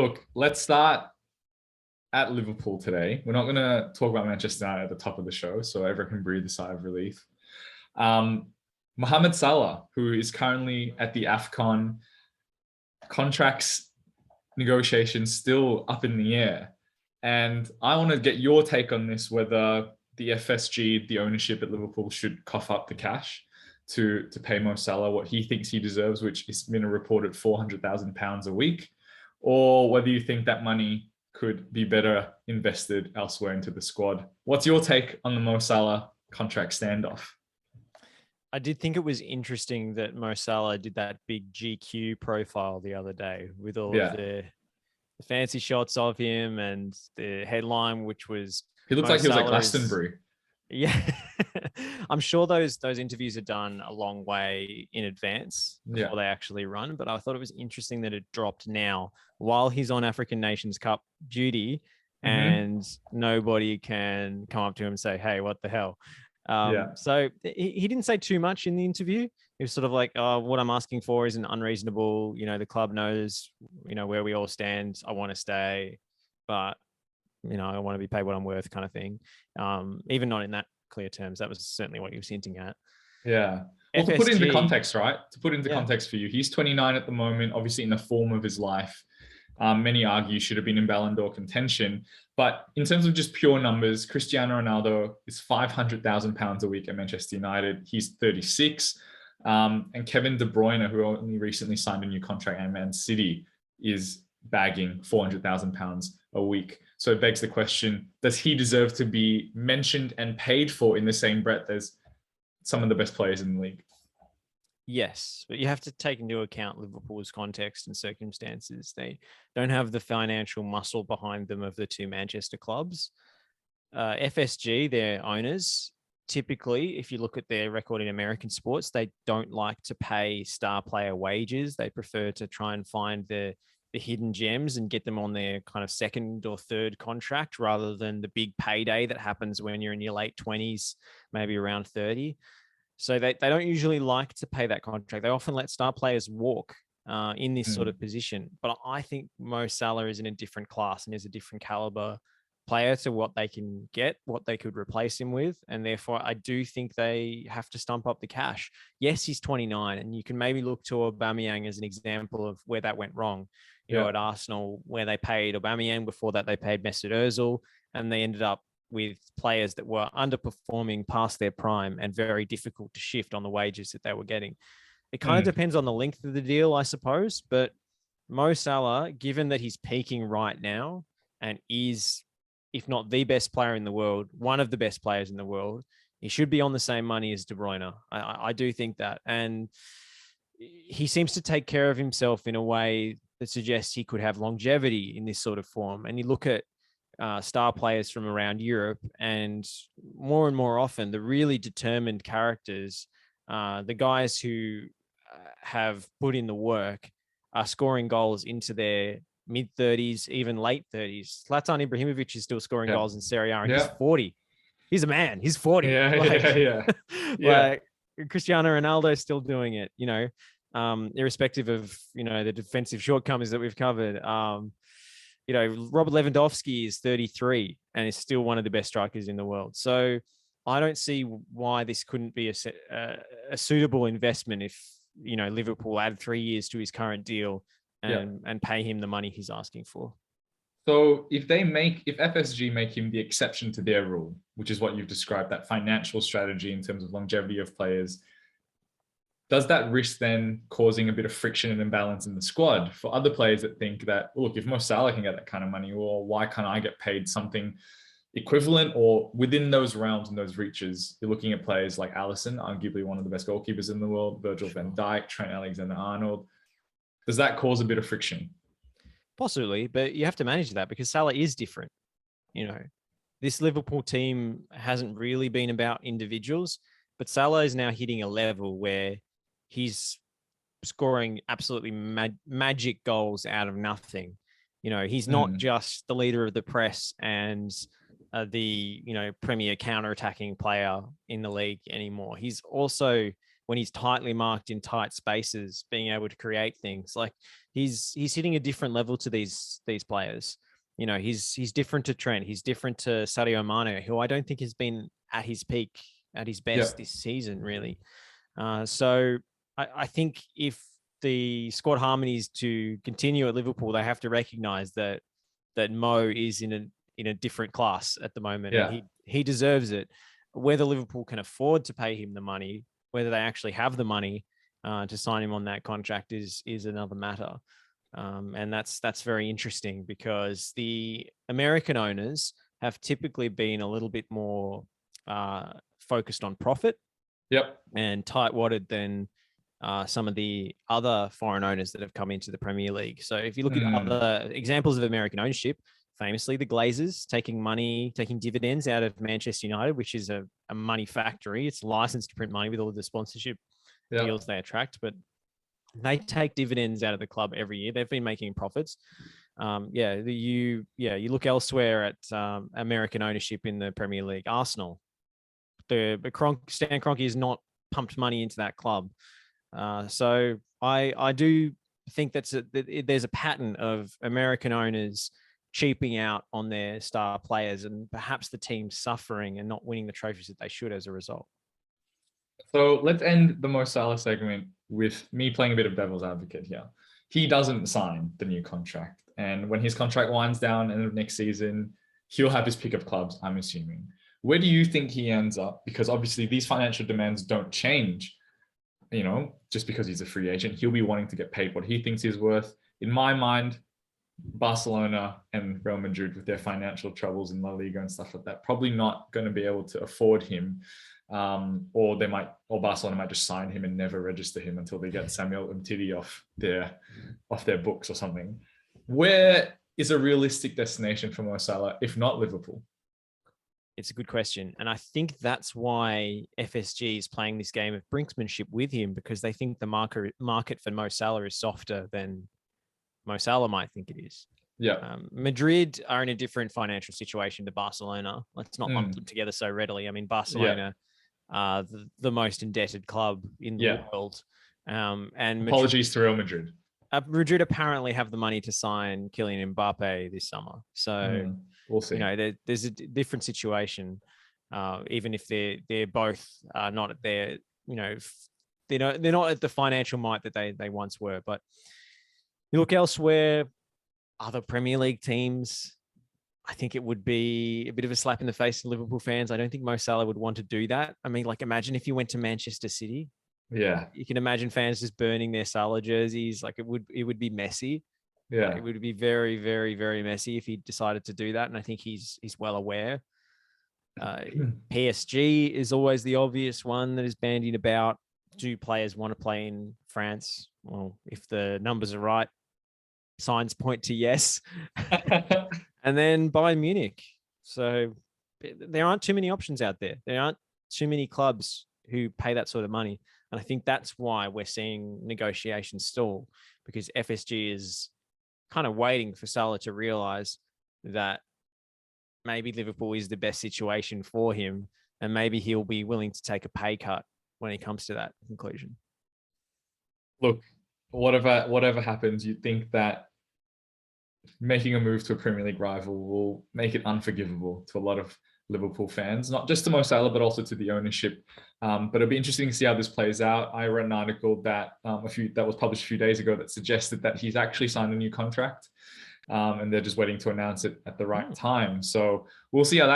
Look, let's start at Liverpool today. We're not going to talk about Manchester United at the top of the show, so everyone can breathe a sigh of relief. Um, Mohamed Salah, who is currently at the AFCON, contracts negotiations still up in the air. And I want to get your take on this, whether the FSG, the ownership at Liverpool, should cough up the cash to pay Mo Salah what he thinks he deserves, which has been a reported £400,000 a week, or whether you think that money could be better invested elsewhere into the squad. What's your take on the Mo Salah contract standoff? I did think it was interesting that Mo Salah did that big GQ profile the other day with all of the fancy shots of him and the headline, which was he looks like he was at Glastonbury. Yeah. I'm sure those interviews are done a long way in advance before they actually run. But I thought it was interesting that it dropped now while he's on African Nations Cup duty and nobody can come up to him and say, hey, what the hell? So he didn't say too much in the interview. He was sort of like, oh, what I'm asking for isn't unreasonable. You know, the club knows, where we all stand. I want to stay, but, I want to be paid what I'm worth kind of thing. Even not in that clear terms. That was certainly what he was hinting at. Yeah. Well, to put it into context, right? To put it into context for you, he's 29 at the moment, obviously in the form of his life. Many argue should have been in Ballon d'Or contention. But in terms of just pure numbers, Cristiano Ronaldo is £500,000 a week at Manchester United. He's 36. And Kevin De Bruyne, who only recently signed a new contract at Man City, is bagging £400,000 a week. So it begs the question, does he deserve to be mentioned and paid for in the same breath as some of the best players in the league? Yes, but you have to take into account Liverpool's context and circumstances. They don't have the financial muscle behind them of the two Manchester clubs. FSG, their owners, typically, if you look at their record in American sports, they don't like to pay star player wages. They prefer to try and find the hidden gems and get them on their kind of second or third contract rather than the big payday that happens when you're in your late 20s, maybe around 30. So they don't usually like to pay that contract. They often let star players walk in this sort of position. But I think Mo Salah is in a different class and is a different caliber player to what they can get, what they could replace him with. And therefore, I do think they have to stump up the cash. Yes, he's 29, and you can maybe look to Aubameyang as an example of where that went wrong. At Arsenal, where they paid Aubameyang, before that they paid Mesut Ozil, and they ended up with players that were underperforming past their prime and very difficult to shift on the wages that they were getting. It kind of depends on the length of the deal, I suppose. But Mo Salah, given that he's peaking right now and is, if not the best player in the world, one of the best players in the world, he should be on the same money as De Bruyne. I do think that. And he seems to take care of himself in a way that suggests he could have longevity in this sort of form. And you look at star players from around Europe, and more often, the really determined characters, the guys who have put in the work, are scoring goals into their mid-30s, even late 30s. Zlatan Ibrahimovic is still scoring goals in Serie A, and he's 40. He's a man. He's 40. Like Cristiano Ronaldo is still doing it, irrespective of, the defensive shortcomings that we've covered. Robert Lewandowski is 33 and is still one of the best strikers in the world. So I don't see why this couldn't be a suitable investment if, Liverpool add 3 years to his current deal and pay him the money he's asking for. So if FSG make him the exception to their rule, which is what you've described, that financial strategy in terms of longevity of players, does that risk then causing a bit of friction and imbalance in the squad for other players that think that, look, if Mo Salah can get that kind of money, well, why can't I get paid something equivalent or within those realms and those reaches? You're looking at players like Alisson, arguably one of the best goalkeepers in the world, Virgil van Dijk, Trent Alexander-Arnold. Does that cause a bit of friction? Possibly, but you have to manage that because Salah is different. This Liverpool team hasn't really been about individuals, but Salah is now hitting a level where he's scoring absolutely magic goals out of nothing. He's not just the leader of the press and the, premier counter-attacking player in the league anymore. He's also when he's tightly marked in tight spaces, being able to create things. Like he's hitting a different level to these players. You know, he's different to Trent. He's different to Sadio Mane, who I don't think has been at his peak, at his best this season, really. So I think if the squad harmony is to continue at Liverpool, they have to recognise that Mo is in a different class at the moment, and he deserves it. Whether Liverpool can afford to pay him the money, whether they actually have the money to sign him on that contract is another matter. And that's very interesting, because the American owners have typically been a little bit more focused on profit and tight-wadded than some of the other foreign owners that have come into the Premier League. So if you look at other examples of American ownership, famously the Glazers taking dividends out of Manchester United, which is a money factory. It's licensed to print money with all the sponsorship deals they attract, but they take dividends out of the club every year. They've been making profits. You look elsewhere at American ownership in the Premier League. Arsenal, Stan Kroenke has not pumped money into that club. So I do think that there's a pattern of American owners cheaping out on their star players, and perhaps the team suffering and not winning the trophies that they should as a result. So let's end the Mo Salah segment with me playing a bit of devil's advocate here. He doesn't sign the new contract, and when his contract winds down end of next season, he'll have his pick of clubs, I'm assuming. Where do you think he ends up? Because obviously these financial demands don't change, you know, just because he's a free agent. He'll be wanting to get paid what he thinks he's worth. In my mind, Barcelona and Real Madrid, with their financial troubles in La Liga and stuff like that, probably not going to be able to afford him. Or Barcelona might just sign him and never register him until they get Samuel Umtiti off their books or something. Where is a realistic destination for Mo Salah, if not Liverpool? It's a good question. And I think that's why FSG is playing this game of brinksmanship with him, because they think the market for Mo Salah is softer than Mo Salah might think it is. Madrid are in a different financial situation to Barcelona. Let's not lump them together so readily. I mean, Barcelona are the most indebted club in the world. And apologies to Real Madrid. Madrid apparently have the money to sign Kylian Mbappe this summer. So we'll see. You know, there's a different situation. Even if they're both not at their, you know, they're not at the financial might that they once were. But you look elsewhere, other Premier League teams, I think it would be a bit of a slap in the face to Liverpool fans. I don't think Mo Salah would want to do that. I mean, like, imagine if you went to Manchester City. Yeah. You can imagine fans just burning their Salah jerseys. Like, it would be messy. Yeah. Like, it would be very, very, very messy if he decided to do that. And I think he's well aware. PSG is always the obvious one that is bandied about. Do players want to play in France? Well, if the numbers are right, signs point to yes. And then Bayern Munich. So there aren't too many options out there. There aren't too many clubs who pay that sort of money. And I think that's why we're seeing negotiations stall, because FSG is kind of waiting for Salah to realize that maybe Liverpool is the best situation for him, and maybe he'll be willing to take a pay cut when he comes to that conclusion. Look, whatever happens, you think that making a move to a Premier League rival will make it unforgivable to a lot of Liverpool fans, not just to Mo Salah, but also to the ownership. But it'll be interesting to see how this plays out. I read an article that that was published a few days ago that suggested that he's actually signed a new contract, and they're just waiting to announce it at the right time. So we'll see how that